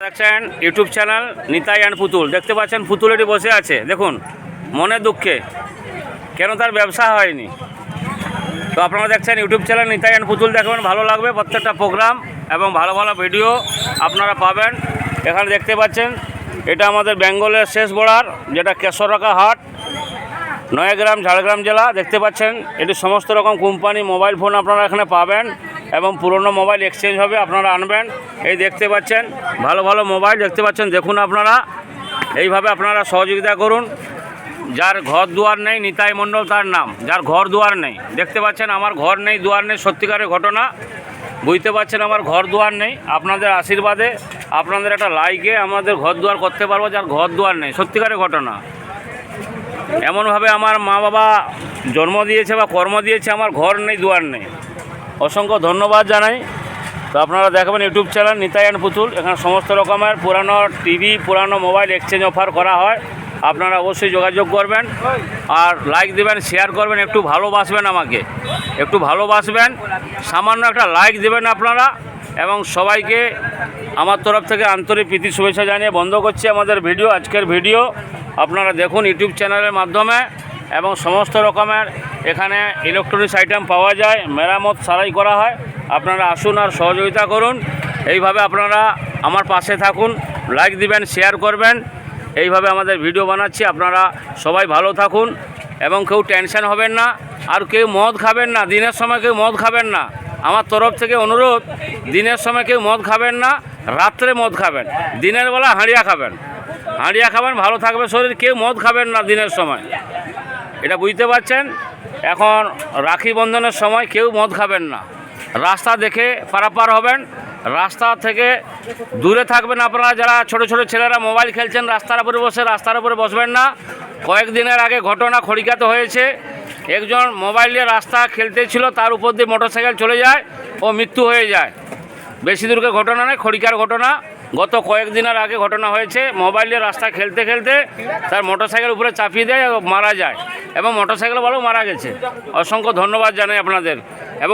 দেখছেন YouTube channel Nitai and পুতুল। দেখতে পাচ্ছেন পুতুলেটি বসে আছে, দেখুন মনে দুঃখে, কেন তার ব্যবসা হয়নি। তো আপনারা দেখছেন ইউটিউব চ্যানেল নিতাই অ্যান্ড পুতুল, দেখবেন ভালো লাগবে। প্রত্যেকটা প্রোগ্রাম এবং ভালো ভালো ভিডিও আপনারা পাবেন। এখানে দেখতে পাচ্ছেন এটা আমাদের বেঙ্গলের শেষ বর্ডার, যেটা কেশররাকা হাট, নয়াগ্রাম, ঝাড়গ্রাম জেলা। দেখতে পাচ্ছেন এটি সমস্ত রকম কোম্পানি মোবাইল ফোন আপনারা এখানে পাবেন এবং পুরনো মোবাইল এক্সচেঞ্জ হবে, আপনারা আনবেন। এই দেখতে পাচ্ছেন ভালো ভালো মোবাইল দেখতে পাচ্ছেন, দেখুন আপনারা এইভাবে আপনারা সহযোগিতা করুন। যার ঘর দুয়ার নেই, নিতাই মণ্ডল তার নাম, যার ঘর দুয়ার নেই। দেখতে পাচ্ছেন আমার ঘর নেই, দুয়ার নেই, সত্যিকারের ঘটনা। বুঝতে পারছেন আমার ঘর দুয়ার নেই, আপনাদের আশীর্বাদে, আপনাদের একটা লাইকে আমাদের ঘর দুয়ার করতে পারবো। যার ঘর দুয়ার নেই, সত্যিকারের ঘটনা। এমনভাবে আমার মা বাবা জন্ম দিয়েছে বা কর্ম দিয়েছে, আমার ঘর নেই, দুয়ার নেই। অসংখ্য ধন্যবাদ জানাই। তো আপনারা দেখবেন ইউটিউব চ্যানেল নিতাই অ্যান্ড পুতুল। এখানে সমস্ত রকমের পুরানো টিভি, পুরানো মোবাইল এক্সচেঞ্জ অফার করা হয়। আপনারা অবশ্যই যোগাযোগ করবেন আর লাইক দেবেন, শেয়ার করবেন, একটু ভালোবাসবেন, আমাকে একটু ভালোবাসবেন, সামান্য একটা লাইক দেবেন আপনারা। এবং সবাইকে আমার তরফ থেকে আন্তরিক প্রীতি শুভেচ্ছা জানিয়ে বন্ধ করছি আমাদের ভিডিও, আজকের ভিডিও। আপনারা দেখুন ইউটিউব চ্যানেলের মাধ্যমে, এবং সমস্ত রকমের এখানে ইলেকট্রনিক্স আইটেম পাওয়া যায়, মেরামত সারাই করা হয়। আপনারা আসুন আর সহযোগিতা করুন। এইভাবে আপনারা আমার পাশে থাকুন, লাইক দিবেন, শেয়ার করবেন। এইভাবে আমাদের ভিডিও বানাচ্ছি। আপনারা সবাই ভালো থাকুন এবং কেউ টেনশন হবেন না, আর কেউ মদ খাবেন না। দিনের সময় কেউ মদ খাবেন না, আমার তরফ থেকে অনুরোধ। দিনের সময় কেউ মদ খাবেন না, রাত্রে মদ খাবেন। দিনের বেলা হাঁড়িয়া খাবেন, হাঁড়িয়া খাবেন, ভালো থাকবে শরীর। কেউ মদ খাবেন না দিনের সময়, এটা বুঝতে পারছেন। এখন রাখি বন্ধনের সময় কেউ মদ খাবেন না। রাস্তা দেখে পারাপার হবেন, রাস্তা থেকে দূরে থাকবেন। আপনারা যারা ছোট ছোট ছেলেরা মোবাইল খেলছেন রাস্তার উপরে বসে, রাস্তার উপরে বসবেন না। কয়েকদিনের আগে ঘটনা খড়িকাতে হয়েছে, একজন মোবাইল নিয়ে রাস্তা খেলতে ছিল, তার উপর দিয়ে মোটরসাইকেল চলে যায়, ও মৃত্যু হয়ে যায়। বেশি দূরকে ঘটনা নয়, খড়িকার ঘটনা। গত কয়েকদিনের আগে ঘটনা হয়েছে, মোবাইল নিয়ে রাস্তা খেলতে খেলতে তার মোটরসাইকেল উপরে চাপিয়ে দেয়, মারা যায়, এবং মোটরসাইকেল বলেও মারা গেছে। অসংখ্য ধন্যবাদ জানাই আপনাদের। এবং